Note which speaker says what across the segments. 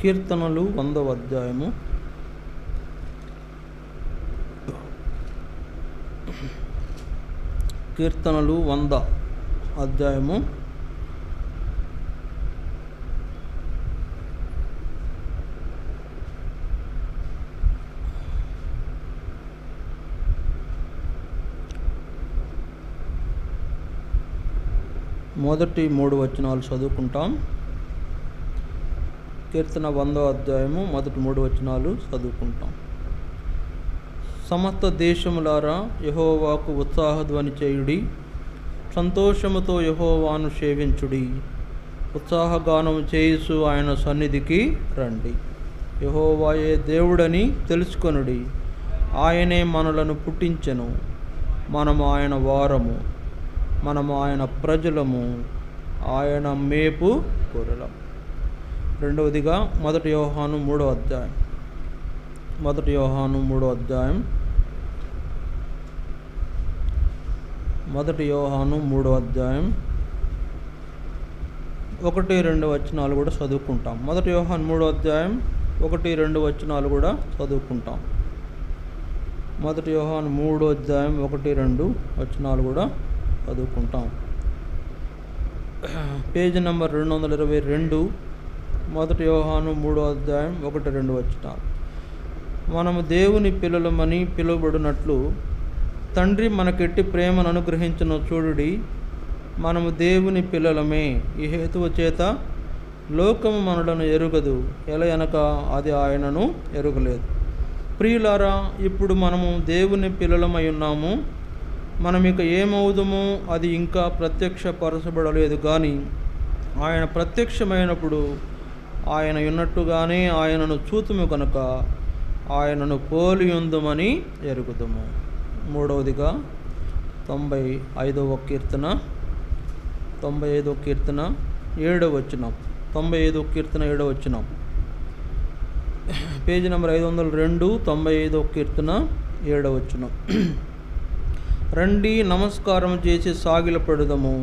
Speaker 1: కీర్తనలు 100వ అధ్యాయము. కీర్తనలు 100 అధ్యాయము. మొదటి 3 వచనాలు చదువుకుంటాం. కీర్తన 100వ అధ్యాయము మొదటి 3 వచనాలు చదువుకుంటాం. సమస్త దేశములారా యెహోవాకు ఉత్సాహధ్వని చేయుడి, సంతోషముతో యెహోవాను సేవించుడి, ఉత్సాహగానము చేయుచు ఆయన సన్నిధికి రండి. యెహోవాయే దేవుడని తెలుసుకొనుడి, ఆయనే మనలను పుట్టించెను, మనము ఆయన వారము, మనము ఆయన ప్రజలము, ఆయన మేపు గొర్రెలం. రెండవదిగా 1 యోహాను 3వ అధ్యాయం. 1 యోహాను 3వ అధ్యాయం. 1 యోహాను 3వ అధ్యాయం 1-2 వచనాలు కూడా చదువుకుంటాం. 1 యోహాను 3వ అధ్యాయం 1-2 వచనాలు కూడా చదువుకుంటాం. 1 యోహాను 3వ అధ్యాయం 1-2 వచనాలు కూడా చదువుకుంటాం. Page number 222. 1 యోహాను 3వ అధ్యాయం 1-2 వచనాలు. మనము దేవుని పిల్లలమని పిలువబడినట్లు తండ్రి మనకెట్టి ప్రేమను అనుగ్రహించిన చూడుడి, మనము దేవుని పిల్లలమే. ఈ హేతువు చేత లోకము మనలను ఎరుగదు, ఎలయనక అది ఆయనను ఎరుగలేదు. ప్రియులారా, ఇప్పుడు మనము దేవుని పిల్లలమై ఉన్నాము. మనం ఇక ఏమవుదుమో అది ఇంకా ప్రత్యక్షపరచబడలేదు, కానీ ఆయన ప్రత్యక్షమైనప్పుడు ఆయన ఉన్నట్టుగానే ఆయనను చూతుము కనుక ఆయనను పోలియుందుమని ఎరుగుదుము. మూడవదిగా 95వ కీర్తన 7వ వచనం. 95వ కీర్తన 7వ వచనం. Page number 502. 95వ కీర్తన 7వ వచనం. రండి, నమస్కారం చేసి సాగిలపడుదము,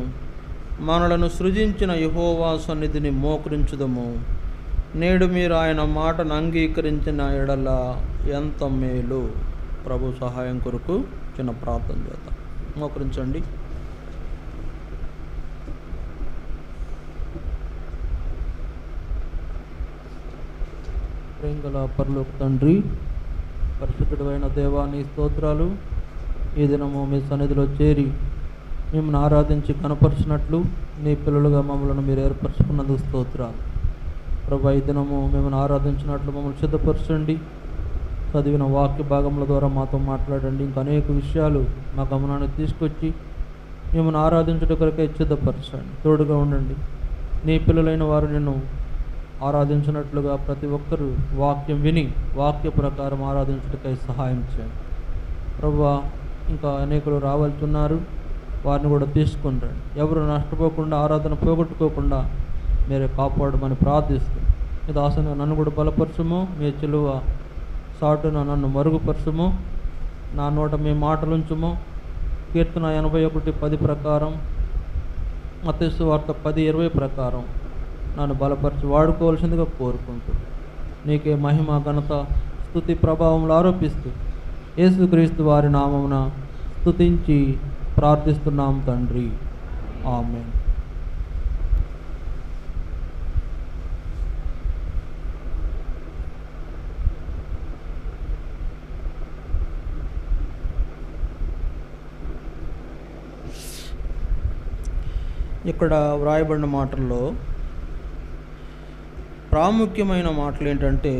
Speaker 1: మనలను సృజించిన యెహోవా సన్నిధిని మోకరించుదము. నేడు మీరు ఆయన మాటను అంగీకరించిన ఎడల ఎంత మేలు. ప్రభు సహాయం కొరకు చిన్న ప్రార్థన చేద్దాం. మోకరించండి. ప్రేమగల పరలోక తండ్రి, పరిశుద్ధుడైన దేవా, నీ స్తోత్రాలు. ఈ దినము మీ సన్నిధిలో చేరి మిమ్మల్ని ఆరాధించి కనపరిచినట్లు నీ పిల్లలుగా మమ్మల్ని మీరు ఏర్పరచుకున్నందుకు స్తోత్రాలు. ప్రభు, ఈ దినము మిమ్మల్ని ఆరాధించినట్లు మమ్మల్ని సిద్ధపరచండి. చదివిన వాక్య భాగముల ద్వారా మాతో మాట్లాడండి. ఇంకా అనేక విషయాలు మా గమనాన్ని తీసుకొచ్చి మిమ్మల్ని ఆరాధించడం కొరకే సిద్ధపరచండి. తోడుగా ఉండండి. నీ పిల్లలైన వారు నిన్ను ఆరాధించినట్లుగా ప్రతి ఒక్కరూ వాక్యం విని వాక్య ప్రకారం ఆరాధించటకై సహాయం చేయండి. ప్రభువా, ఇంకా అనేకులు రావాల్చున్నారు, వారిని కూడా తీసుకుని రండి. ఎవరు నష్టపోకుండా, ఆరాధన పోగొట్టుకోకుండా మీరే కాపాడమని ప్రార్థిస్తూ, ఇది ఆసన నన్ను కూడా బలపరచుము, మీ చిలువ సాటున నన్ను మరుగుపరచుము, నా నోట మీ మాటలుంచుము. కీర్తన 81:10 ప్రకారం, మత్తయి సువార్త 10:20 ప్రకారం నన్ను బలపరిచి వాడుకోవాల్సిందిగా కోరుకుంటూ, నీకే మహిమ, ఘనత, స్తుతి, ప్రభావములు ఆరోపిస్తూ యేసుక్రీస్తు వారి నామమున స్తుతించి ప్రార్థిస్తున్నాం తండ్రి. ఆమేన్. ఇక్కడ వ్రాయబడిన మాటల్లో ప్రాముఖ్యమైన మాటలు ఏంటంటే,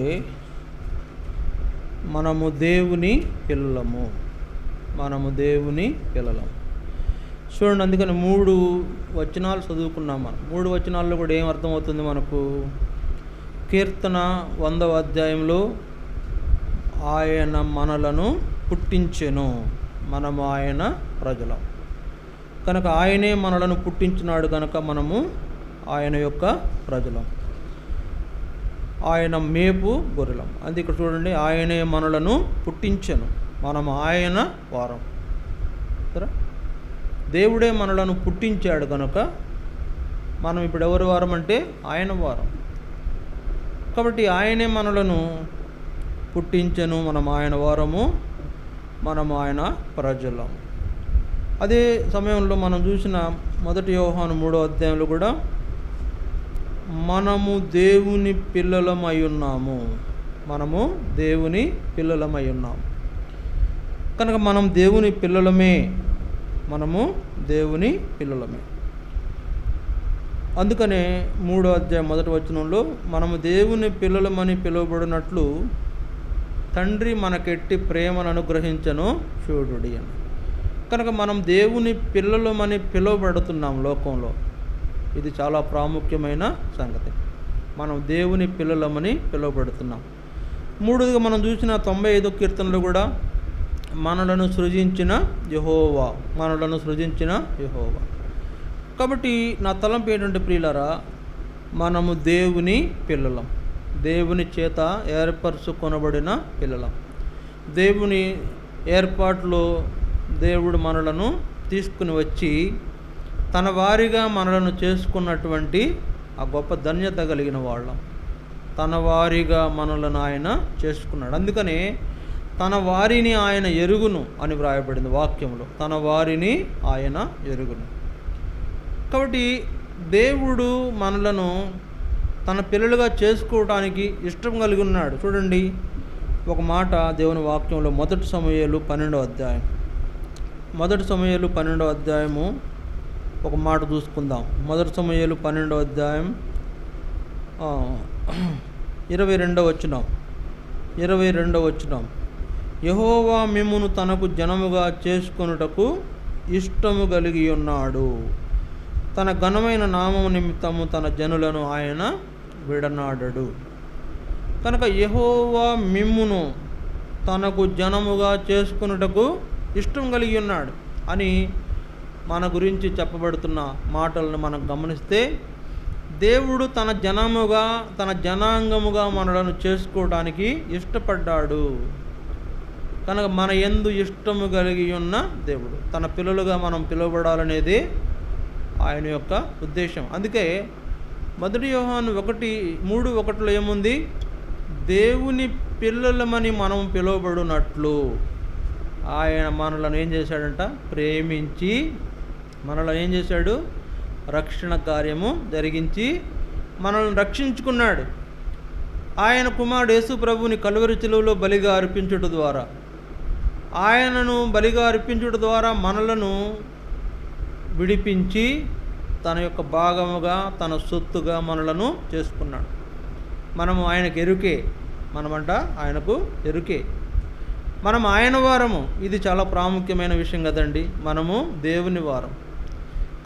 Speaker 1: మనము దేవుని పిల్లలము, మనము దేవుని పిల్లలము. చూడండి, అందుకని 3 వచనాలు చదువుకున్నాం. మనం 3 వచనాల్లో కూడా ఏం అర్థమవుతుంది మనకు? కీర్తన 100వ అధ్యాయంలో ఆయన మనలను పుట్టించెను, మనము ఆయన ప్రజలం కనుక, ఆయనే మనలను పుట్టించినాడు కనుక మనము ఆయన యొక్క ప్రజలం, ఆయన మేపు గొర్రెలం. అది ఇక్కడ చూడండి, ఆయనే మనలను పుట్టించెను, మనము ఆయన వారం. సరే, దేవుడే మనలను పుట్టించాడు కనుక మనం ఇప్పుడు ఎవరి వారం అంటే ఆయన వారం. కాబట్టి ఆయనే మనలను పుట్టించెను, మనం ఆయన వారము, మనము ఆయన ప్రజలము. అదే సమయంలో మనం చూసిన 1 యోహాను 3వ అధ్యాయంలో కూడా మనము దేవుని పిల్లలమై ఉన్నాము, మనము దేవుని పిల్లలమై ఉన్నాము. కనుక మనం దేవుని పిల్లలమే, మనము దేవుని పిల్లలమే. అందుకనే 3వ అధ్యాయం 1వ వచనంలో మనము దేవుని పిల్లలమని పిలువబడినట్లు తండ్రి మనకెట్టి ప్రేమను అనుగ్రహించను చూడుడి అని. కనుక మనం దేవుని పిల్లలమని పిలువబడుతున్నాం లోకంలో. ఇది చాలా ప్రాముఖ్యమైన సంగతి. మనం దేవుని పిల్లలమని పిలువబడుతున్నాం. మూడోదిగా మనం చూసిన 95వ కీర్తనలో కూడా మనలను సృజించిన యెహోవా, మనలను సృజించిన యెహోవా. కాబట్టి నా తలంపు ఏంటంటే ప్రియులారా, మనము దేవుని పిల్లలం, దేవుని చేత ఏర్పరచుకొనబడిన పిల్లలం. దేవుని ఏర్పాటులో దేవుడు మనలను తీసుకుని వచ్చి తన వారిగా మనలను చేసుకున్నటువంటి ఆ గొప్ప ధన్యత కలిగిన వాళ్ళం. తన వారిగా మనలను ఆయన చేసుకున్నాడు. అందుకనే తన వారిని ఆయన ఎరుగును అని వ్రాయబడింది వాక్యంలో. తన వారిని ఆయన ఎరుగును. కాబట్టి దేవుడు మనలను తన పిల్లలుగా చేసుకోవడానికి ఇష్టం కలిగి ఉన్నాడు. చూడండి, ఒక మాట దేవుని వాక్యంలో 1 సమూయేలు 12వ అధ్యాయం, 1 సమూయేలు 12వ అధ్యాయము ఒక మాట చూసుకుందాం. 1 సమూయేలు 12వ అధ్యాయం 22వ వచనం. యెహోవా మిమ్మును తనకు జనముగా చేసుకొనుటకు ఇష్టము కలిగి ఉన్నాడు, తన ఘనమైన నామము నిమిత్తము తన జనులను ఆయన విడనాడడు. కనుక యెహోవా మిమ్మును తనకు జనముగా చేసుకొనుటకు ఇష్టం కలిగి ఉన్నాడు అని మన గురించి చెప్పబడుతున్న మాటలను మనం గమనిస్తే, దేవుడు తన జనముగా, తన జనాంగముగా మనలను చేసుకోవడానికి ఇష్టపడ్డాడు. కనుక మన యందు ఇష్టము కలిగి ఉన్న దేవుడు, తన పిల్లలుగా మనం పిలువబడాలనేది ఆయన యొక్క ఉద్దేశం. అందుకే 1 యోహాను 1:3-1 ఏముంది? దేవుని పిల్లలమని మనం పిలువబడినట్లు ఆయన మనలను ఏం చేశాడంట? ప్రేమించి మనలను ఏం చేశాడు? రక్షణ కార్యము జరిగించి మనల్ని రక్షించుకున్నాడు. ఆయన కుమారుడు యేసు ప్రభువుని కలువరి శిలువలో బలిగా అర్పించుట ద్వారా, ఆయనను బలిగా అర్పించుట ద్వారా మనలను విడిపించి తన యొక్క భాగముగా, తన సొత్తుగా మనలను చేసుకున్నాడు. మనము ఆయనకు ఎరుకే, మనమంట ఆయనకు ఎరుకే, మనం ఆయన వారము. ఇది చాలా ప్రాముఖ్యమైన విషయం కదండి. మనము దేవుని వారం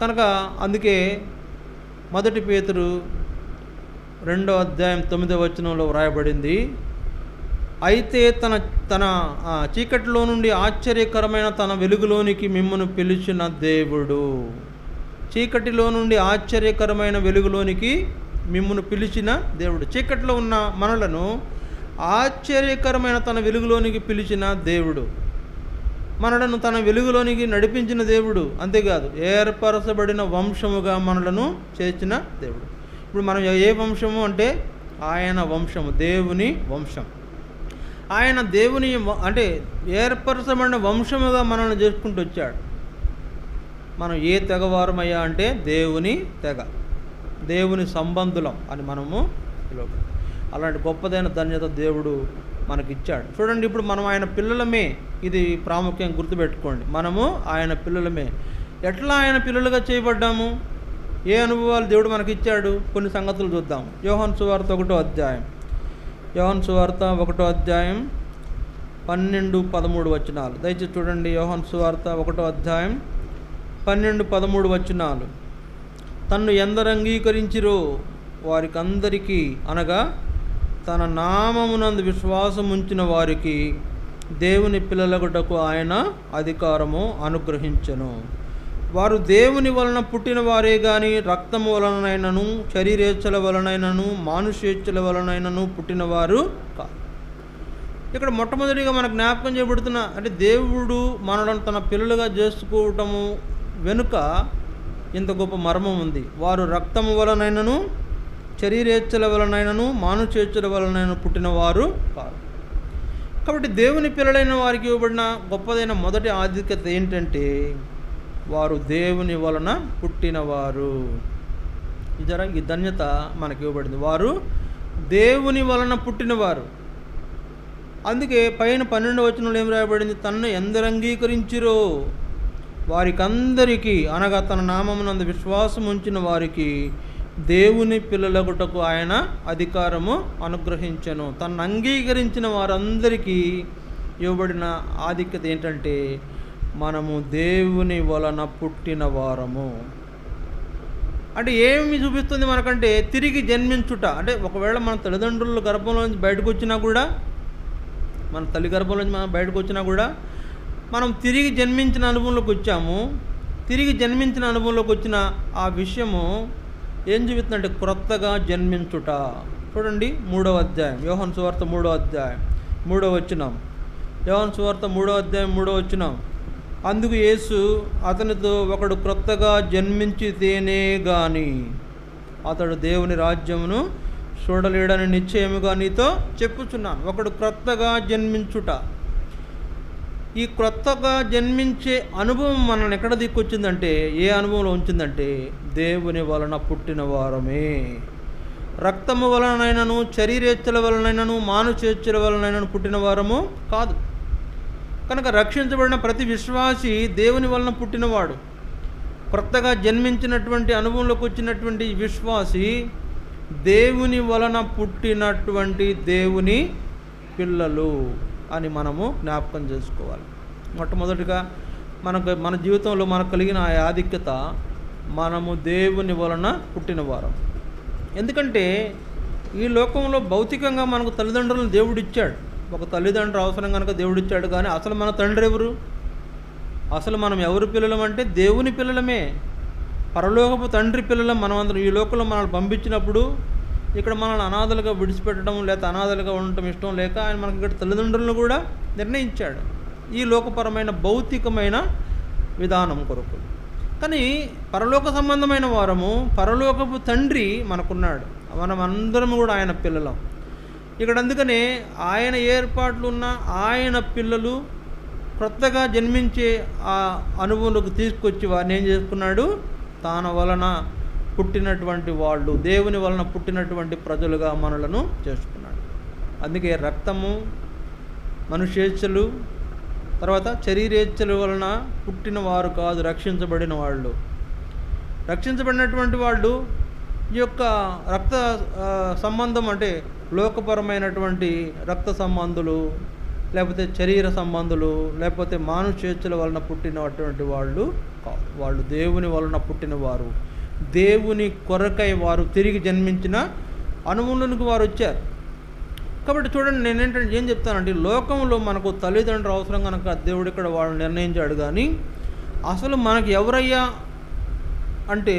Speaker 1: కనుక అందుకే 1 పేతురు 2వ అధ్యాయం 9వ వచనంలో వ్రాయబడింది, అయితే తన చీకటిలో నుండి ఆశ్చర్యకరమైన తన వెలుగులోనికి మిమ్మును పిలిచిన దేవుడు. చీకటిలో నుండి ఆశ్చర్యకరమైన వెలుగులోనికి మిమ్మును పిలిచిన దేవుడు. చీకటిలో ఉన్న మనలను ఆశ్చర్యకరమైన తన వెలుగులోనికి పిలిచిన దేవుడు, మనలను తన వెలుగులోనికి నడిపించిన దేవుడు. అంతేకాదు, ఏర్పరచబడిన వంశముగా మనలను చేర్చిన దేవుడు. ఇప్పుడు మనం ఏ వంశము అంటే ఆయన వంశము, దేవుని వంశం. ఆయన దేవుని అంటే ఏర్పరచబడిన వంశముగా మనల్ని చేసుకుంటూ వచ్చాడు. మనం ఏ తెగవారమయ్యా అంటే దేవుని తెగ, దేవుని సంబంధులం అని మనము పిలువబడి, అలాంటి గొప్పదైన ధన్యత దేవుడు మనకిచ్చాడు. చూడండి, ఇప్పుడు మనం ఆయన పిల్లలమే. ఇది ప్రాముఖ్యంగా గుర్తుపెట్టుకోండి, మనము ఆయన పిల్లలమే. ఎట్లా ఆయన పిల్లలుగా చేయబడ్డాము? ఏ అనుభవాలు దేవుడు మనకిచ్చాడు? కొన్ని సంగతులు చూద్దాం. యోహాను సువార్త 1వ అధ్యాయం, యోహాను సువార్త 1వ అధ్యాయం 12-13 వచనాలు దయచేసి చూడండి. యోహాను సువార్త 1వ అధ్యాయం 12-13 వచనాలు. తన్ను ఎందరు అంగీకరించిరో వారికందరికీ, అనగా తన నామమునందు విశ్వాసముంచిన వారికి దేవుని పిల్లలగుటకు ఆయన అధికారము అనుగ్రహించెను. వారు దేవుని వలన పుట్టిన వారే కానీ రక్తము వలనైనను, శరీరేచ్ఛల వలనైనను, మానుషేచ్ఛల వలనైనను పుట్టినవారు కాదు. ఇక్కడ మొట్టమొదటిగా మనకు జ్ఞాపకం చేయబడుతున్న అంటే దేవుడు మనలను తన పిల్లలుగా చేసుకోవటము వెనుక ఇంత గొప్ప మర్మం ఉంది. వారు రక్తము వలనైనను,
Speaker 2: శరీరేచ్ఛల వలనైనను మానుషేచ్ఛల వలనైనా పుట్టినవారు కాదు. కాబట్టి దేవుని పిల్లలైన వారికి ఇవ్వబడిన గొప్పదైన మొదటి ఆధిక్యత ఏంటంటే వారు దేవుని వలన పుట్టినవారు. ఈ ధన్యత మనకి ఇవ్వబడింది. వారు దేవుని వలన పుట్టినవారు. అందుకే పైన 12వ వచనంలో ఏం రాయబడింది? తన్ను ఎందరు అంగీకరించిరో వారికందరికీ, అనగా తన నామమునందు విశ్వాసం ఉంచిన వారికి దేవుని పిల్లలగుటకు ఆయన అధికారము అనుగ్రహించెను. తను అంగీకరించిన వారందరికీ ఇవ్వబడిన ఆధిక్యత ఏంటంటే మనము దేవుని వలన పుట్టిన వారము. అంటే ఏమి చూపిస్తుంది మనకంటే తిరిగి జన్మించుట. అంటే ఒకవేళ మన తల్లిదండ్రుల గర్భంలోంచి బయటకు వచ్చినా కూడా, మన తల్లి గర్భంలోంచి మనం బయటకు వచ్చినా కూడా మనం తిరిగి జన్మించిన అనుభవంలోకి వచ్చాము. తిరిగి జన్మించిన అనుభవంలోకి వచ్చిన ఆ విషయము ఏం చూపిస్తుందంటే క్రొత్తగా జన్మించుట. చూడండి 3వ అధ్యాయం, యోహాను సువార్త 3వ అధ్యాయం 3వ వచనం. యోహాను సువార్త 3వ అధ్యాయం 3వ వచనం. అందుకు యేసు అతనితో, ఒకడు క్రొత్తగా జన్మించితేనే గాని అతడు దేవుని రాజ్యమును చూడలేడని నిశ్చయముగా నీతో చెప్పుచున్నాను. ఒకడు క్రొత్తగా జన్మించుట. ఈ క్రొత్తగా జన్మించే అనుభవం మనల్ని ఎక్కడ దిక్కొచ్చిందంటే, ఏ అనుభవంలో ఉంచిందంటే దేవుని వలన పుట్టిన వారమే. రక్తము వలనైనను శరీరేచ్ఛల వలనైనను మానుషేచ్ఛల వలనైనను పుట్టిన వారము కాదు. కనుక రక్షించబడిన ప్రతి విశ్వాసి దేవుని వలన పుట్టినవాడు. క్రొత్తగా జన్మించినటువంటి అనుభవంలోకి వచ్చినటువంటి విశ్వాసి దేవుని వలన పుట్టినటువంటి దేవుని పిల్లలు అని మనము జ్ఞాపకం చేసుకోవాలి. మొట్టమొదటిగా మన జీవితంలో మనకు కలిగిన ఆ ఆధిక్యత, మనము దేవుని వలన పుట్టినవారం. ఎందుకంటే ఈ లోకంలో భౌతికంగా మనకు తల్లిదండ్రులను దేవుడిచ్చాడు. ఒక తల్లిదండ్రులు అవసరం కనుక దేవుడిచ్చాడు. కానీ అసలు మన తండ్రి ఎవరు? అసలు మనం ఎవరు పిల్లలం అంటే దేవుని పిల్లలమే. పరలోకపు తండ్రి పిల్లలం మనమందరం. ఈ లోకంలో మనల్ని పంపించినప్పుడు ఇక్కడ మనల్ని అనాథలుగా విడిచిపెట్టడం, లేక అనాథలుగా ఉండటం ఇష్టం లేక ఆయన మనకి ఇక్కడ తల్లిదండ్రులను కూడా నిర్ణయించాడు ఈ లోకపరమైన భౌతికమైన విధానం కొరకు. కానీ పరలోక సంబంధమైన వారము, పరలోకపు తండ్రి మనకున్నాడు. మనం అందరం కూడా ఆయన పిల్లలం. ఇక్కడ అందుకనే ఆయన ఏర్పాట్లు ఉన్న ఆయన పిల్లలు క్రొత్తగా జన్మించే ఆ అనుభవంలోకి తీసుకొచ్చి వారిని ఏం చేసుకున్నాడు? తన వలన పుట్టినటువంటి వాళ్ళు, దేవుని వలన పుట్టినటువంటి ప్రజలుగా మనలను చేసుకున్నాడు. అందుకే రక్తము, మనుషేచ్ఛలు, తర్వాత శరీరేచ్ఛల వలన పుట్టిన వారు కాదు రక్షించబడిన వాళ్ళు. రక్షించబడినటువంటి వాళ్ళు ఈ యొక్క రక్త సంబంధం అంటే లోకపరమైనటువంటి రక్త సంబంధులు, లేకపోతే శరీర సంబంధులు, లేకపోతే మానుషేచ్ఛల వలన పుట్టినటువంటి వాళ్ళు కాదు. వాళ్ళు దేవుని వలన పుట్టినవారు. దేవుని కొరకై వారు తిరిగి జన్మించిన అనుభవంలోనికి వారు వచ్చారు. కాబట్టి చూడండి, నేనేంటంటే ఏం చెప్తానంటే, లోకంలో మనకు తల్లిదండ్రులు అవసరం కనుక దేవుడు ఇక్కడ వాళ్ళని నిర్ణయించాడు. కానీ అసలు మనకి ఎవరయ్యా అంటే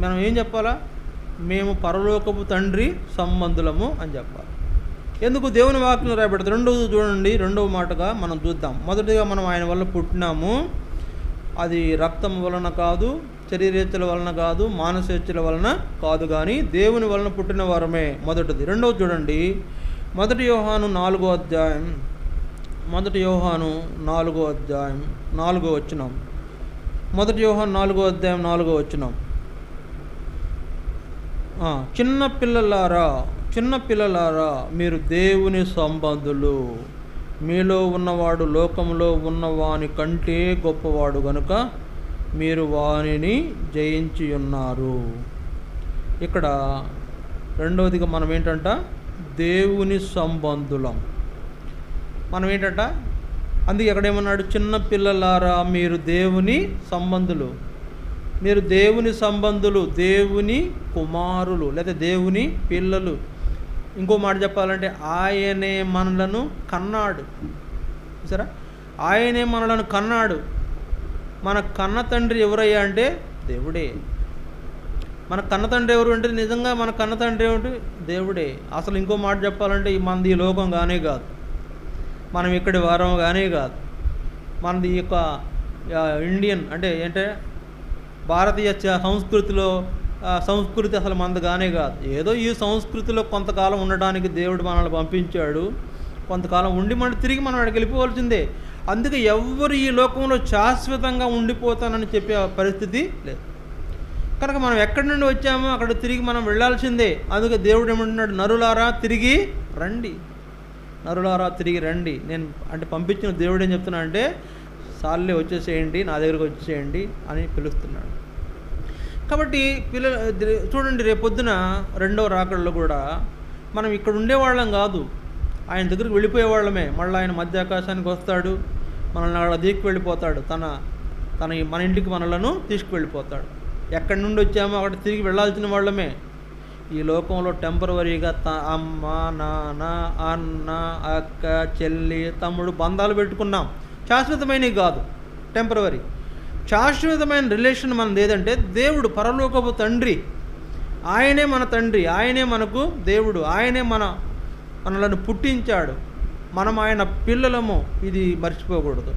Speaker 2: మనం ఏం చెప్పాలా? మేము పరలోకపు తండ్రి సంబంధులము అని చెప్పాలి. ఎందుకు? దేవుని వాక్యం రాయబడుతుంది. రెండవది చూడండి, రెండవ మాటగా మనం చూద్దాం. మొదటిగా మనం ఆయన వల్ల పుట్టినాము. అది రక్తం వలన కాదు, శరీరేచ్ఛల వలన కాదు, మానసేచ్ఛల వలన కాదు, కానీ దేవుని వలన పుట్టిన వారమే మొదటిది. రెండవది చూడండి, 1 యోహాను 4వ అధ్యాయం 1 యోహాను 4వ అధ్యాయం 4వ వచనం. 1 యోహాను 4వ అధ్యాయం 4వ వచనం. చిన్న పిల్లలారా మీరు దేవుని సంబంధులు, మీలో ఉన్నవాడు లోకంలో ఉన్నవాని కంటే గొప్పవాడు గనుక మీరు వానిని జయించి ఉన్నారు. ఇక్కడ రెండవదిగా మనం ఏంటంట? దేవుని సంబంధులం మనం ఏంటంట. అందుకే ఎక్కడేమన్నాడు? చిన్న పిల్లలారా మీరు దేవుని సంబంధులు. మీరు దేవుని సంబంధులు, దేవుని కుమారులు లేదా దేవుని పిల్లలు. ఇంకో మాట చెప్పాలంటే ఆయనే మనలను కన్నాడు. సరే, ఆయనే మనలను కన్నాడు. మన కన్న తండ్రి ఎవరయ్యా అంటే దేవుడే. మన కన్న తండ్రి ఎవరు అంటే నిజంగా మన కన్న తండ్రి ఏమిటి? దేవుడే. అసలు ఇంకో మాట చెప్పాలంటే మనది ఈ లోకం కానే కాదు, మనం ఇక్కడి వారం కానే కాదు, మనది ఈ యొక్క ఇండియన్ అంటే ఏంటంటే భారతీయ సంస్కృతిలో సంస్కృతి అసలు మనదిగానే కాదు. ఏదో ఈ సంస్కృతిలో కొంతకాలం ఉండడానికి దేవుడు మనల్ని పంపించాడు. కొంతకాలం ఉండి మళ్ళీ తిరిగి మనం అక్కడికి వెళ్ళిపోవాల్సిందే. అందుకే ఎవ్వరు ఈ లోకంలో శాశ్వతంగా ఉండిపోతానని చెప్పే పరిస్థితి లేదు. కనుక మనం ఎక్కడి నుండి వచ్చామో అక్కడ తిరిగి మనం వెళ్ళాల్సిందే. అందుకే దేవుడు ఏమంటున్నాడు, నరులారా తిరిగి రండి, నరులారా తిరిగి రండి. నేను అంటే పంపించిన దేవుడు ఏం చెప్తున్నా అంటే, సార్లే వచ్చేసేయండి, నా దగ్గరకు వచ్చేసేయండి అని పిలుస్తున్నాడు. కాబట్టి చూడండి, రేపొద్దున రెండవ రాకడలో కూడా మనం ఇక్కడ ఉండేవాళ్ళం కాదు, ఆయన దగ్గరికి వెళ్ళిపోయేవాళ్ళమే. మళ్ళీ ఆయన మధ్య ఆకాశానికి వస్తాడు, మనల్ని అక్కడ తీసుకువెళ్ళిపోతాడు, మన ఇంటికి మనలను తీసుకువెళ్ళిపోతాడు. ఎక్కడి నుండి వచ్చామో అక్కడ తిరిగి వెళ్ళాల్సిన వాళ్ళమే. ఈ లోకంలో టెంపరవరీగా అమ్మ, నాన్న, అన్న, అక్క, చెల్లి, తమ్ముడు బంధాలు పెట్టుకున్నాం. శాశ్వతమైనవి కాదు, టెంపరవరీ. శాశ్వతమైన రిలేషన్ మనది ఏదంటే దేవుడు, పరలోకపు తండ్రి. ఆయనే మన తండ్రి, ఆయనే మనకు దేవుడు, ఆయనే మనలను పుట్టించాడు. మనం ఆయన పిల్లలము, ఇది మర్చిపోకూడదు.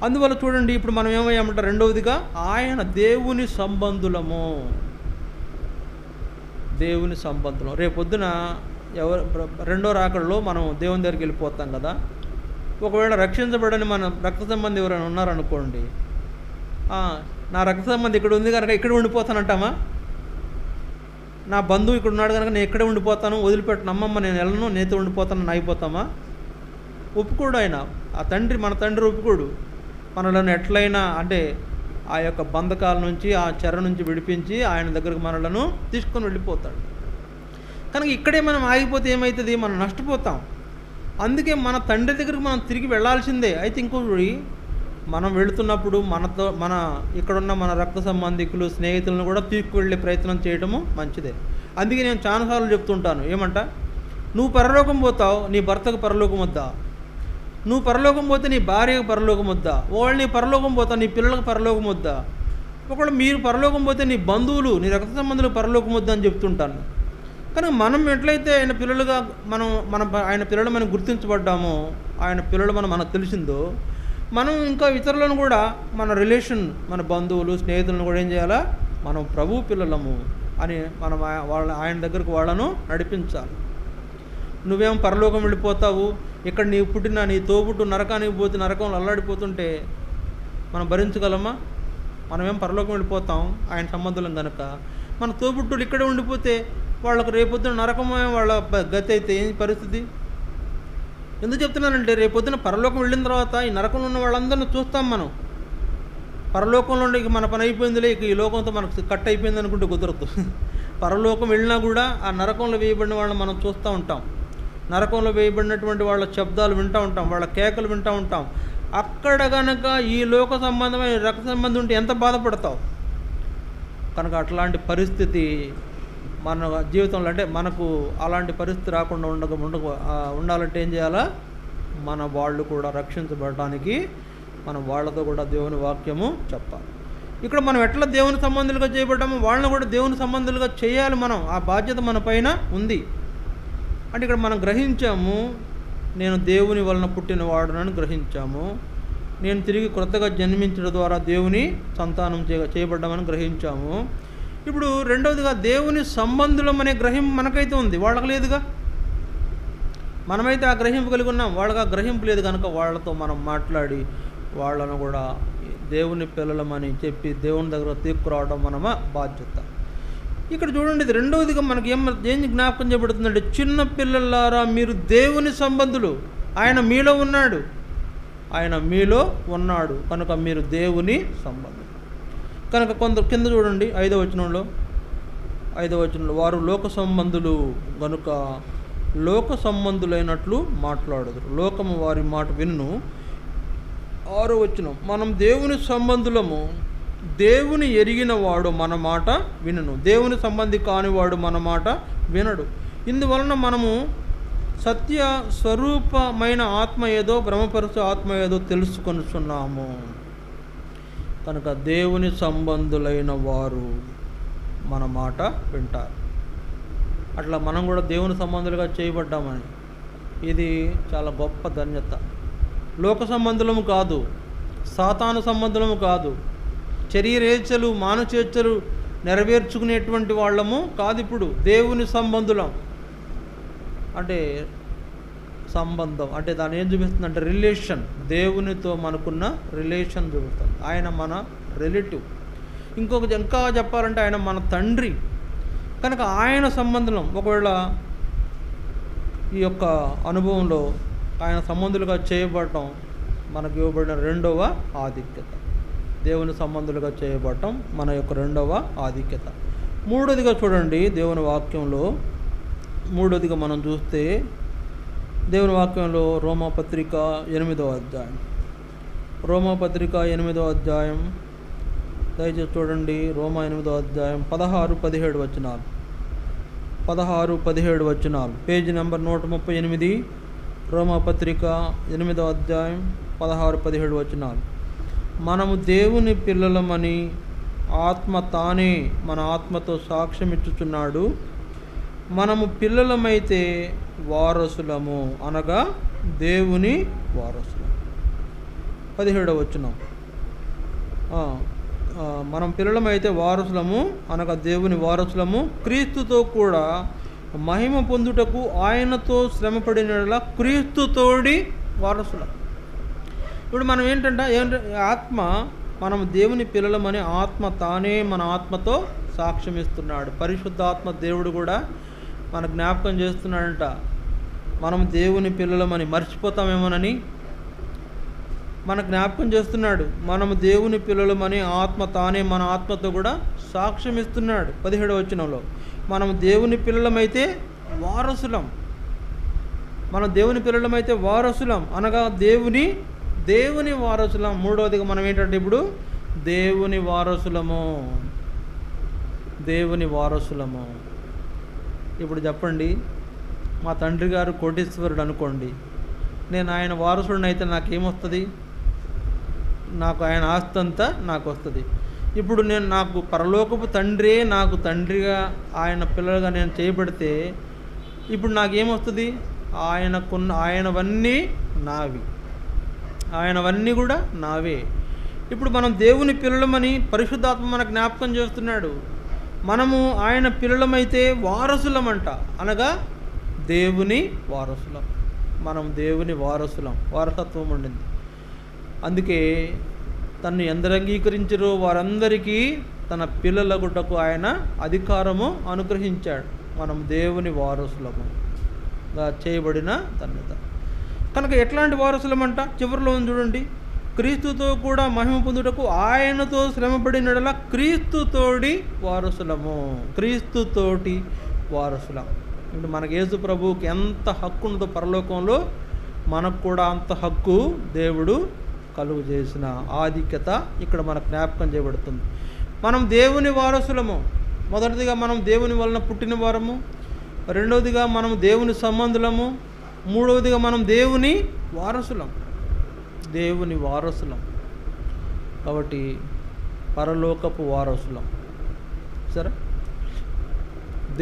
Speaker 2: అందువల్ల చూడండి, ఇప్పుడు మనం ఏమయ్యామంటే రెండవదిగా ఆయన దేవుని సంబంధులము. దేవుని సంబంధులం. రేపొద్దున రెండో రాకడలో మనం దేవుని దగ్గరికి వెళ్ళిపోతాం కదా. ఒకవేళ రక్షించబడని మన రక్త సంబంధి ఎవరైనా ఉన్నారనుకోండి, నా రక్త సంబంధి ఇక్కడ ఉంది కనుక ఇక్కడ ఉండిపోతానంటామా? నా బంధువు ఇక్కడ ఉన్నాడు కనుక నేను ఇక్కడే ఉండిపోతాను, వదిలిపెట్టను, అమ్మమ్మ నేను వెళ్ళను, నేతో ఉండిపోతాను అయిపోతామా? ఒప్పుకోడు ఆయన. ఆ తండ్రి, మన తండ్రి ఒప్పుకోడు. మనలను ఎట్లయినా అంటే ఆ యొక్క బంధకాల నుంచి, ఆ చెర నుంచి విడిపించి ఆయన దగ్గరకు మనలను తీసుకొని వెళ్ళిపోతాడు. కనుక ఇక్కడే మనం ఆగిపోతే ఏమవుతుంది? మనం నష్టపోతాం. అందుకే మన తండ్రి దగ్గరికి మనం తిరిగి వెళ్ళాల్సిందే. అయితే ఇంకోటి, మనం వెళుతున్నప్పుడు మన ఇక్కడున్న మన రక్త సంబంధికులు, స్నేహితులను కూడా తీసుకువెళ్ళే ప్రయత్నం చేయడము మంచిదే. అందుకే నేను చాలాసార్లు చెప్తుంటాను, ఏమంట, నువ్వు పరలోకం పోతావు, నీ భర్తకు పరలోకం వద్దా? నువ్వు పరలోకం పోతే నీ భార్యకు పరలోకం వద్దా? ఒకవేళ నీ పరలోకం పోతా నీ పిల్లలకు పరలోకం వద్దా? ఒకవేళ మీరు పరలోకం పోతే నీ బంధువులు, నీ రక్త సంబంధులు పరలోకం వద్దా అని చెప్తుంటాను. కానీ మనం ఎట్లయితే ఆయన పిల్లలుగా ఆయన పిల్లలు మనం గుర్తించబడ్డామో, ఆయన పిల్లలు మనకు తెలిసిందో, మనం ఇంకా ఇతరులను కూడా మన రిలేషన్, మన బంధువులు, స్నేహితులను కూడా ఏం చేయాలా? మనం ప్రభు పిల్లలము అని మనం ఆయన దగ్గరకు వాళ్ళను నడిపించాలి. నువ్వేం పరలోకం వెళ్ళిపోతావు, ఇక్కడ నీవు పుట్టిన నీ తోబుట్టు నరకానికి పోతే నరకంలో అల్లాడిపోతుంటే మనం భరించగలమా? మనమేం పరలోకం వెళ్ళిపోతాం ఆయన సంబంధులం కనుక. మన తోబుట్టులు ఇక్కడే ఉండిపోతే వాళ్ళకు రేపొద్దున నరకమే వాళ్ళ గతి అయితే ఏం పరిస్థితి? ఎందుకు చెప్తున్నానంటే, రేపొద్దున పరలోకం వెళ్ళిన తర్వాత ఈ నరకంలో ఉన్న వాళ్ళందరినీ చూస్తాం మనం. పరలోకంలో ఇక మన పని అయిపోయిందిలే, ఇక ఈ లోకంతో మనకు కట్ అయిపోయింది అనుకుంటే కుదరదు. పరలోకం వెళ్ళినా కూడా ఆ నరకంలో వేయబడిన వాళ్ళని మనం చూస్తూ ఉంటాం. నరకంలో వేయబడినటువంటి వాళ్ళ శబ్దాలు వింటూ ఉంటాం, వాళ్ళ కేకలు వింటూ ఉంటాం. అక్కడ కనుక ఈ లోక సంబంధమైన రక్త సంబంధం ఉంటే ఎంత బాధపడతావు? కనుక అట్లాంటి పరిస్థితి మన జీవితంలో, అంటే మనకు అలాంటి పరిస్థితి రాకుండా ఉండాలంటే ఏం చేయాలా? మన వాళ్ళు కూడా రక్షించబడటానికి మనం వాళ్ళతో కూడా దేవుని వాక్యము చెప్పాలి. ఇక్కడ మనం ఎట్లా దేవుని సంబంధులుగా చేయబడ్డామో వాళ్ళని కూడా దేవుని సంబంధులుగా చేయాలి. మనం ఆ బాధ్యత మన పైన ఉంది. అంటే ఇక్కడ మనం గ్రహించాము, నేను దేవుని వలన పుట్టిన వాడునని గ్రహించాము. నేను తిరిగి కొత్తగా జన్మించడం ద్వారా దేవుని సంతానం చేయబడ్డామని గ్రహించాము. ఇప్పుడు రెండవదిగా దేవుని సంబంధులం అనే గ్రహింపు మనకైతే ఉంది, వాళ్ళకి లేదుగా. మనమైతే ఆ గ్రహింపు కలిగి ఉన్నాం, వాళ్ళకి ఆ గ్రహింపు లేదు కనుక వాళ్ళతో మనం మాట్లాడి వాళ్ళను కూడా దేవుని పిల్లలమని చెప్పి దేవుని దగ్గర తీసుకురావడం మన బాధ్యత. ఇక్కడ చూడండి, ఇది రెండవదిగా మనకి ఏం జ్ఞాపకం చేయబడుతుందంటే, చిన్న పిల్లలారా మీరు దేవుని సంబంధులు, ఆయన మీలో ఉన్నాడు, ఆయన మీలో ఉన్నాడు కనుక మీరు దేవుని సంబంధులు. కనుక కింద చూడండి 5వ వచనంలో వారు లోక సంబంధులు కనుక లోక సంబంధులైనట్లు మాట్లాడదు, లోకము వారి మాట విన్ను. 6వ వచనం, మనం దేవుని సంబంధులము, దేవుని ఎరిగిన వాడు మన మాట వినును, దేవుని సంబంధి కానివాడు మన మాట వినడు. ఇందువలన మనము సత్య స్వరూపమైన ఆత్మ ఏదో భ్రమపరచు ఆత్మ ఏదో తెలుసుకొనుచున్నాము. కనుక దేవుని సంబంధులైన వారు మన మాట వింటారు. అట్లా మనం కూడా దేవుని సంబంధులుగా చేయబడ్డామని ఇది చాలా గొప్ప ధన్యత. లోక సంబంధులము కాదు, సాతాను సంబంధులము కాదు, శరీరేచ్ఛలు మానుచేచ్ఛలు నెరవేర్చుకునేటువంటి వాళ్ళము కాదు. ఇప్పుడు దేవుని సంబంధులం అంటే సంబంధం అంటే దాన్ని ఏం చూపిస్తుంది అంటే రిలేషన్, దేవునితో మనకున్న రిలేషన్ చూపిస్తుంది. ఆయన మన రిలేటివ్. ఇంకా చెప్పాలంటే ఆయన మన తండ్రి. కనుక ఆయన సంబంధం. ఒకవేళ ఈ యొక్క అనుభవంలో ఆయన సంబంధులుగా చేయబడటం మనకు ఇవ్వబడిన రెండవ ఆధిక్యత. దేవుని సంబంధులుగా చేయబడటం మన యొక్క రెండవ ఆధిక్యత. మూడోదిగా చూడండి, దేవుని వాక్యంలో మూడోదిగా మనం చూస్తే దేవుని వాక్యంలో రోమాపత్రిక 8వ అధ్యాయం, రోమాపత్రిక 8వ అధ్యాయం దయచేసి చూడండి. రోమా 8వ అధ్యాయం 16-17 వచనాలు, 16-17 వచనాలు, పేజీ నెంబర్ 138, రోమాపత్రిక 8వ అధ్యాయం 16-17 వచనాలు. మనము దేవుని పిల్లలమని ఆత్మ తానే మన ఆత్మతో సాక్ష్యం ఇచ్చుచున్నాడు. మనము పిల్లలమైతే వారసులము, అనగా దేవుని వారసులం. 17వ వచనం, మనం పిల్లలమైతే వారసులము అనగా దేవుని వారసులము, క్రీస్తుతో కూడా మహిమ పొందుటకు ఆయనతో శ్రమపడినలా క్రీస్తుతోడి వారసులం. ఇప్పుడు మనం ఏంటంటే ఆత్మ, మనం దేవుని పిల్లలమని ఆత్మ తానే మన ఆత్మతో సాక్ష్యం ఇస్తున్నాడు. పరిశుద్ధాత్మ దేవుడు కూడా మన జ్ఞాపకం చేస్తున్నాడంట. మనం దేవుని పిల్లలమని మర్చిపోతామేమోనని మన జ్ఞాపకం చేస్తున్నాడు. మనము దేవుని పిల్లలమని ఆత్మ తానే మన ఆత్మతో కూడా సాక్ష్యం ఇస్తున్నాడు. 17వ వచనంలో మనం దేవుని పిల్లలమైతే వారసులం, మనం దేవుని పిల్లలమైతే వారసులం అనగా దేవుని వారసులం. మూడవదిగా మనం ఏంటంటే ఇప్పుడు దేవుని వారసులము, దేవుని వారసులము. ఇప్పుడు చెప్పండి, మా తండ్రి గారు కోటీశ్వరుడు అనుకోండి, నేను ఆయన వారసుడిని అయితే నాకేమొస్తుంది? నాకు ఆయన ఆస్తి అంతా నాకు వస్తుంది. ఇప్పుడు నాకు పరలోకపు తండ్రే నాకు తండ్రిగా ఆయన పిల్లలుగా నేను చేయబడితే ఇప్పుడు నాకేమొస్తుంది? ఆయనవన్నీ నావి, ఆయనవన్నీ కూడా నావే. ఇప్పుడు మనం దేవుని పిల్లలమని పరిశుద్ధాత్మ మన జ్ఞాపకం చేస్తున్నాడు. మనము ఆయన పిల్లలమైతే వారసులమంట, అనగా దేవుని వారసులం. మనం దేవుని వారసులం, వారసత్వం ఉండింది. అందుకే తన్ను ఎందరు అంగీకరించారో వారందరికీ తన పిల్లలగుటకు ఆయన అధికారము అనుగ్రహించాడు. మనం దేవుని వారసులముగా చేయబడిన ధన్యత. కనుక ఎట్లాంటి వారసులమంట? చివరిలో చూడండి, క్రీస్తుతో కూడా మహిమ పొందుటకు ఆయనతో శ్రమపడినడలా క్రీస్తుతోడి వారసులము, క్రీస్తుతోటి వారసులం. ఇప్పుడు మనకు యేసు ప్రభువుకి ఎంత హక్కు ఉన్నదో పరలోకంలో మనకు కూడా అంత హక్కు దేవుడు కలుగు చేసిన ఆధిక్యత ఇక్కడ మనకు జ్ఞాపకం చేయబడుతుంది. మనం దేవుని వారసులము. మొదటిదిగా మనం దేవుని వలన పుట్టిన వారము, రెండవదిగా మనం దేవుని సంబంధులము, మూడవదిగా మనం దేవుని వారసులం, దేవుని వారసులం. కాబట్టి పరలోకపు వారసులం. సరే,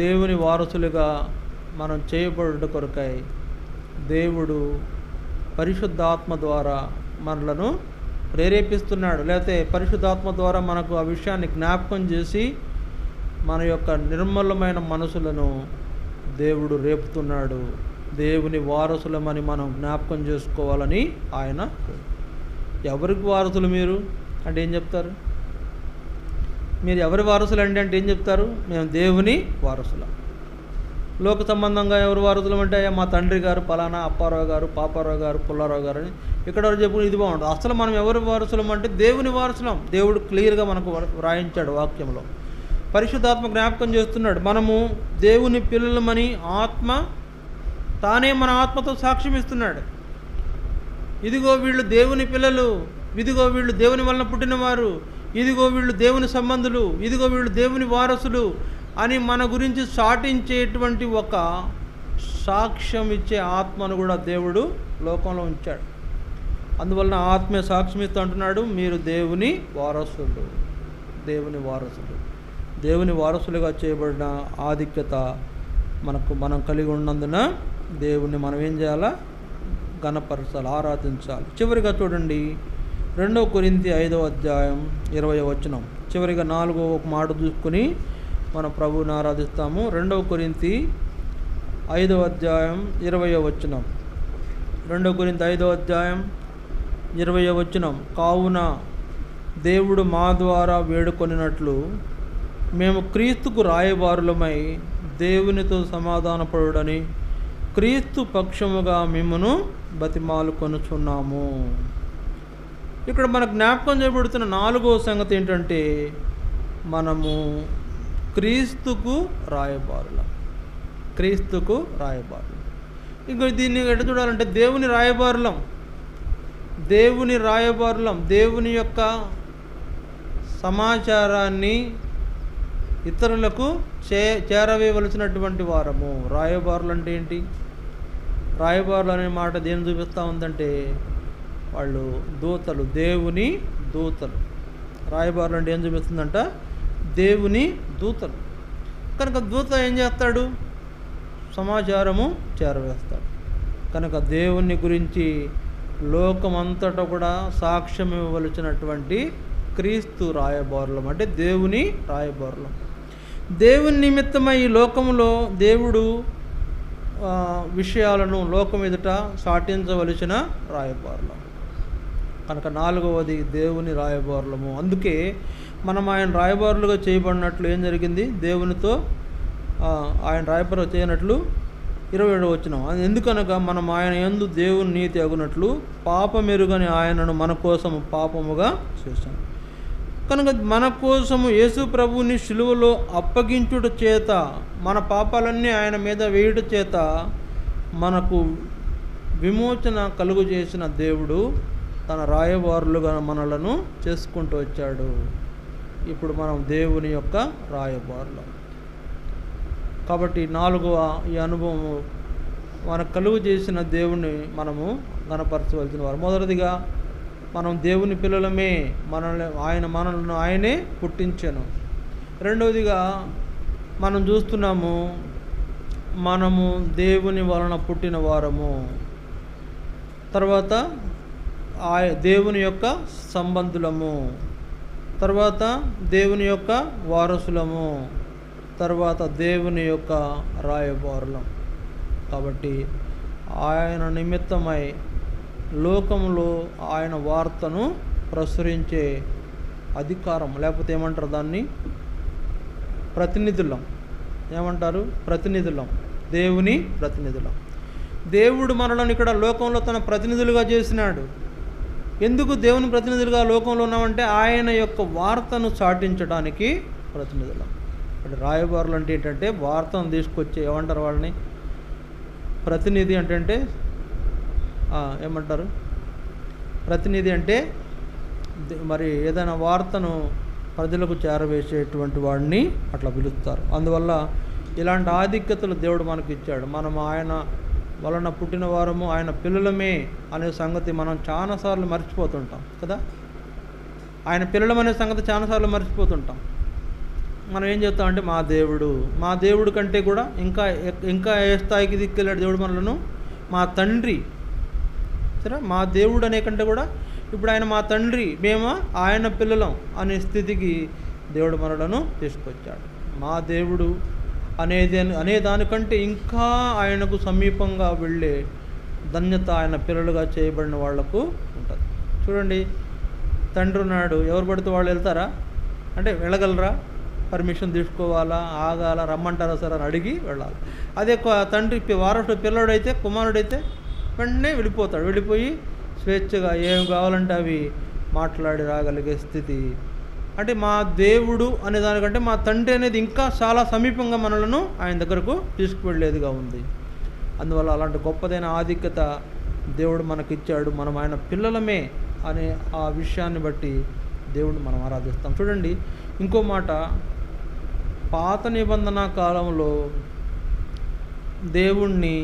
Speaker 2: దేవుని వారసులుగా మనం చేయబడుట కొరకై దేవుడు పరిశుద్ధాత్మ ద్వారా మనలను ప్రేరేపిస్తున్నాడు. లేకపోతే పరిశుద్ధాత్మ ద్వారా మనకు ఆ విషయాన్ని జ్ఞాపకం చేసి మన యొక్క నిర్మలమైన మనసులను దేవుడు రేపుతున్నాడు. దేవుని వారసులమని మనం జ్ఞాపకం చేసుకోవాలని ఆయన. ఎవరికి వారసులు మీరు అంటే ఏం చెప్తారు? మీరు ఎవరి వారసులు అంటే ఏం చెప్తారు? మేము దేవుని వారసులం. లోక సంబంధంగా ఎవరు వారసులం అంటే మా తండ్రి గారు పలానా అప్పారావు గారు, పాపారావు గారు, పుల్లారావు గారు అని ఇక్కడ చెప్పు, ఇది బాగుంటుంది. అసలు మనం ఎవరి వారసులం అంటే దేవుని వారసులం. దేవుడు క్లియర్గా మనకు వ్రాయించాడు వాక్యంలో. పరిశుద్ధాత్మ జ్ఞాపకం చేస్తున్నాడు. మనము దేవుని పిల్లలమని ఆత్మ తానే మన ఆత్మతో సాక్ష్యం ఇస్తున్నాడు. ఇదిగో వీళ్ళు దేవుని పిల్లలు, ఇదిగో వీళ్ళు దేవుని వలన పుట్టినవారు, ఇదిగో వీళ్ళు దేవుని సంబంధులు, ఇదిగో వీళ్ళు దేవుని వారసులు అని మన గురించి చాటించేటువంటి ఒక సాక్ష్యం ఇచ్చే ఆత్మను కూడా దేవుడు లోకంలో ఉంచాడు. అందువలన ఆత్మే సాక్ష్యం ఇస్తూ అంటున్నాడు, మీరు దేవుని వారసులు, దేవుని వారసులు. దేవుని వారసులుగా చేయబడిన ఆధిక్యత మనం కలిగి ఉన్నందున దేవుణ్ణి మనం ఏం చేయాలా? ఘనపరచాలి, ఆరాధించాలి. చివరిగా చూడండి 2 కొరింథీ 5వ అధ్యాయం 20వ వచనం. చివరిగా 4వ ఒక మాట చూసుకుని మన ప్రభువుని ఆరాధిస్తాము. 2 కొరింథీ 5వ అధ్యాయం 20వ వచనం. 2 కొరింథీ 5వ అధ్యాయం 20వ వచనం. కావున దేవుడు మా ద్వారా వేడుకొనినట్లు మేము క్రీస్తుకు రాయబారులమై దేవునితో సమాధానపడుడని క్రీస్తు పక్షముగా మిమ్మును బతిమాలుకొనుచున్నాము. ఇక్కడ మన జ్ఞాపకం చేయబడుతున్న 4వ సంగతి ఏంటంటే మనము క్రీస్తుకు రాయబారులం. క్రీస్తుకు రాయబారులం. ఇంక దీన్ని ఎట్లా చూడాలంటే దేవుని రాయబారులం. దేవుని రాయబారులం. దేవుని యొక్క సమాచారాన్ని ఇతరులకు చేరవేయవలసినటువంటి వారము. రాయబారులు అంటే ఏంటి? రాయబారులు అనే మాట దేని చూపిస్తూ ఉందంటే వాళ్ళు దూతలు, దేవుని దూతలు. రాయబారులు అంటే ఏం చూపిస్తుందంట? దేవుని దూతలు. కనుక దూత ఏం చేస్తాడు? సమాచారము చేరవేస్తాడు. కనుక దేవుని గురించి లోకమంతటా కూడా సాక్ష్యం ఇవ్వవలసినటువంటి క్రీస్తు రాయబారులం, అంటే దేవుని రాయబారులం. దేవుని నిమిత్తమై ఈ లోకంలో దేవుడు విషయాలను లోకం ఎదుట సాటించవలసిన రాయబారులం. కనుక 4వది దేవుని రాయబారులము. అందుకే మనం ఆయన రాయబారులుగా చేయబడినట్లు ఏం జరిగింది? దేవునితో ఆయన రాయబారు చేయనట్లు 27వ వచనం. ఎందుకనగా మనం ఆయన యందు దేవుని నీతి అగునట్లు పాపమెరుగని ఆయనను మన కోసము పాపముగా చేశాం. కనుక మన కోసము యేసు ప్రభువుని శిలువలో అప్పగించుట చేత, మన పాపాలన్నీ ఆయన మీద వేయుట చేత మనకు విమోచన కలుగు చేసిన దేవుడు తన రాయబారులుగా మనలను చేసుకుంటూ వచ్చాడు. ఇప్పుడు మనం దేవుని యొక్క రాయబారులు. కాబట్టి 4వ ఈ అనుభవం మనకు కలుగు చేసిన దేవుని మనము గణపరచవలసిన వారు. మొదటిదిగా మనం దేవుని పిల్లలమే, మనల్ని ఆయనే పుట్టించాను. రెండవదిగా మనం చూస్తున్నాము మనము దేవుని వలన పుట్టిన వారము. తర్వాత దేవుని యొక్క సంబంధులము. తర్వాత దేవుని యొక్క వారసులము. తర్వాత దేవుని యొక్క రాయబారులం. కాబట్టి ఆయన నిమిత్తమై లోకంలో ఆయన వార్తను ప్రచురించే అధికారం, లేకపోతే ఏమంటారు దాన్ని? ప్రతినిధులం. ఏమంటారు? ప్రతినిధులం. దేవుని ప్రతినిధులం. దేవుడు మనలను ఇక్కడ లోకంలో తన ప్రతినిధులుగా చేసినాడు. ఎందుకు దేవుని ప్రతినిధులుగా లోకంలో ఉన్నామంటే ఆయన యొక్క వార్తను చాటించడానికి ప్రతినిధులం. ఇక్కడ రాయబారులు అంటే ఏంటంటే వార్తను తీసుకొచ్చే, ఏమంటారు వాళ్ళని? ప్రతినిధి అంటే ఏమంటారు? ప్రతినిధి అంటే మరి ఏదైనా వార్తను ప్రజలకు చేరవేసేటువంటి వాడిని అట్లా పిలుస్తారు. అందువల్ల ఇలాంటి ఆధిక్యతలు దేవుడు మనకి ఇచ్చాడు. మనం ఆయన వలన పుట్టిన వారము, ఆయన పిల్లలమే అనే సంగతి మనం చాలాసార్లు మర్చిపోతుంటాం కదా. ఆయన పిల్లలం అనే సంగతి చాలాసార్లు మర్చిపోతుంటాం. మనం ఏం చెప్తామంటే మా దేవుడు కంటే కూడా ఇంకా ఏ స్థాయికి దిక్కెళ్ళాడు దేవుడు మనలను? మా తండ్రి. సరే, మా దేవుడు అనే కంటే కూడా ఇప్పుడు ఆయన మా తండ్రి, మేము ఆయన పిల్లలం అనే స్థితికి దేవుడు మనలను తీసుకొచ్చాడు. మా దేవుడు అనే దానికంటే ఇంకా ఆయనకు సమీపంగా వెళ్ళే ధన్యత ఆయన పిల్లలుగా చేయబడిన వాళ్లకు ఉంటుంది. చూడండి, తండ్రి ఉన్నాడు, ఎవరు పడితే వాళ్ళు వెళ్తారా? అంటే వెళ్ళగలరా? పర్మిషన్ తీసుకోవాలా, ఆగాల, రమ్మంటారా సార్ అని అడిగి వెళ్ళాలి. అదే తండ్రి వారసుడు పిల్లడైతే, కుమారుడైతే వెంటనే వెళ్ళిపోతాడు. వెళ్ళిపోయి స్వేచ్ఛగా ఏం కావాలంటే అవి మాట్లాడి రాగలిగే స్థితి. అంటే మా దేవుడు అనే దానికంటే మా తండ్రి అనేది ఇంకా చాలా సమీపంగా మనలను ఆయన దగ్గరకు తీసుకువెళ్ళేదిగా ఉంది. అందువల్ల అలాంటి గొప్పదైన ఆధిక్యత దేవుడు మనకిచ్చాడు. మనం ఆయన పిల్లలమే అనే ఆ విషయాన్ని బట్టి దేవుడిని మనం ఆరాధిస్తాం. చూడండి, ఇంకో మాట, పాత నిబంధన కాలంలో దేవుణ్ణి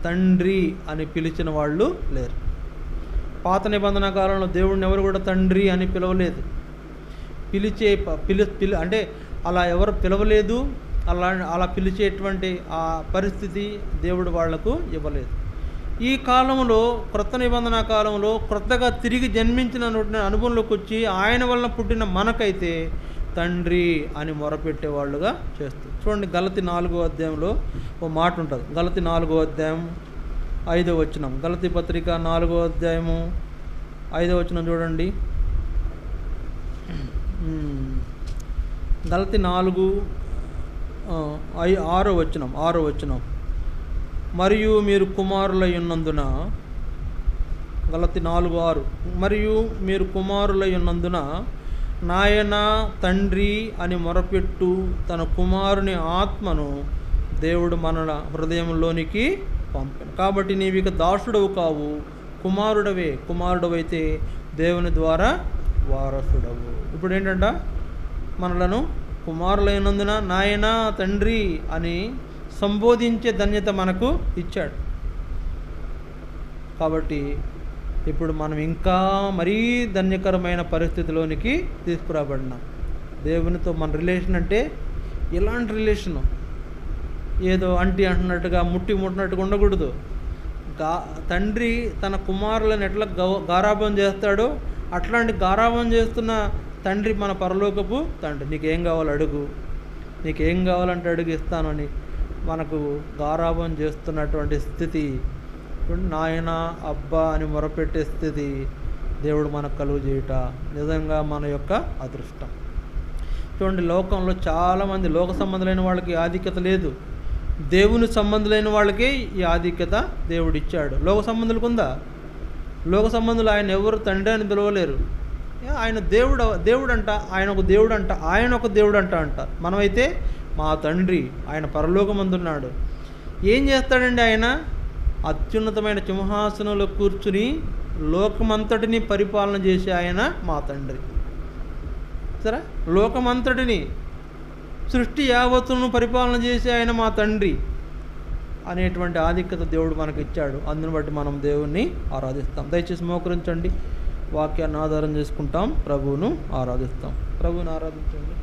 Speaker 2: తండ్రి అని పిలిచిన వాళ్ళు లేరు. పాత నిబంధన కాలంలో దేవుడిని ఎవరు కూడా తండ్రి అని పిలవలేదు. అంటే అలా ఎవరు పిలవలేదు. అలా పిలిచేటువంటి ఆ పరిస్థితి దేవుడు వాళ్లకు ఇవ్వలేదు. ఈ కాలంలో, క్రొత్త నిబంధన కాలంలో, క్రొత్తగా తిరిగి జన్మించిన అనుభవంలోకి వచ్చి ఆయన వలన పుట్టిన మనకైతే తండ్రి అని మొరపెట్టేవాళ్ళుగా చేస్తుంది. చూడండి, గలతి 4వ అధ్యాయంలో ఓ మాట ఉంటుంది. గలతి 4వ అధ్యాయం 5వ వచనం. గలతి పత్రిక 4వ అధ్యాయము 5వ వచనం చూడండి. గలతి 6వ వచనం. మరియు మీరు కుమారులై ఉన్నందున, గలతి 4:6, మరియు మీరు కుమారులై ఉన్నందున నాయన తండ్రి అని మొరపెట్టు తన కుమారుని ఆత్మను దేవుడు మన హృదయంలోనికి పంపాను. కాబట్టి నీవిక దాసుడవు కావు, కుమారుడవే. కుమారుడవైతే దేవుని ద్వారా వారసుడవు. ఇప్పుడు ఏంటంట, మనలను కుమారులైనందున నాయన తండ్రి అని సంబోధించే ధన్యత మనకు ఇచ్చాడు. కాబట్టి ఇప్పుడు మనం ఇంకా మరీ ధన్యకరమైన పరిస్థితిలోనికి తీసుకురాబడినాం. దేవునితో మన రిలేషన్ అంటే ఇలాంటి రిలేషను, ఏదో అంటి అంటున్నట్టుగా ముట్టినట్టుగా ఉండకూడదు. తండ్రి తన కుమారులను ఎట్లా గారాబం చేస్తాడో అట్లాంటి గారాబం చేస్తున్న తండ్రి మన పరలోకపు తండ్రి. నీకేం కావాలో అడుగు, నీకేం కావాలంటే అడుగు ఇస్తానని మనకు గారాబం చేస్తున్నటువంటి స్థితి, నాయన అబ్బా అని మొరపెట్టే స్థితి దేవుడు మనకు కలుగు చేయుట నిజంగా మన యొక్క అదృష్టం. చూడండి, లోకంలో చాలామంది లోక సంబంధులైన వాళ్ళకి ఆధిక్యత లేదు, దేవుని సంబంధులైన వాళ్ళకే ఈ ఆధిక్యత దేవుడు ఇచ్చాడు. లోక సంబంధులకు ఉందా? లోక సంబంధులు ఆయన ఎవరు తండ్రి అని పిలవలేరు. ఆయన దేవుడు అంట, ఆయన ఒక దేవుడు అంట అంటారు. మనమైతే మా తండ్రి ఆయన పరలోకమందున్నాడు. ఏం చేస్తాడండి ఆయన? అత్యున్నతమైన సింహాసనంలో కూర్చుని లోకమంతటిని పరిపాలన చేసే ఆయన మా తండ్రి. సరే, లోకమంతటిని, సృష్టి యావత్తును పరిపాలన చేసే ఆయన మా తండ్రి అనేటువంటి ఆధిక్యత దేవుడు మనకు ఇచ్చాడు. అందుని బట్టి మనం దేవుణ్ణి ఆరాధిస్తాం. దయచేసి మోకరించండి, వాక్యాన్ని ఆధారం చేసుకుంటాం, ప్రభువును ఆరాధిస్తాం. ప్రభువుని ఆరాధించండి.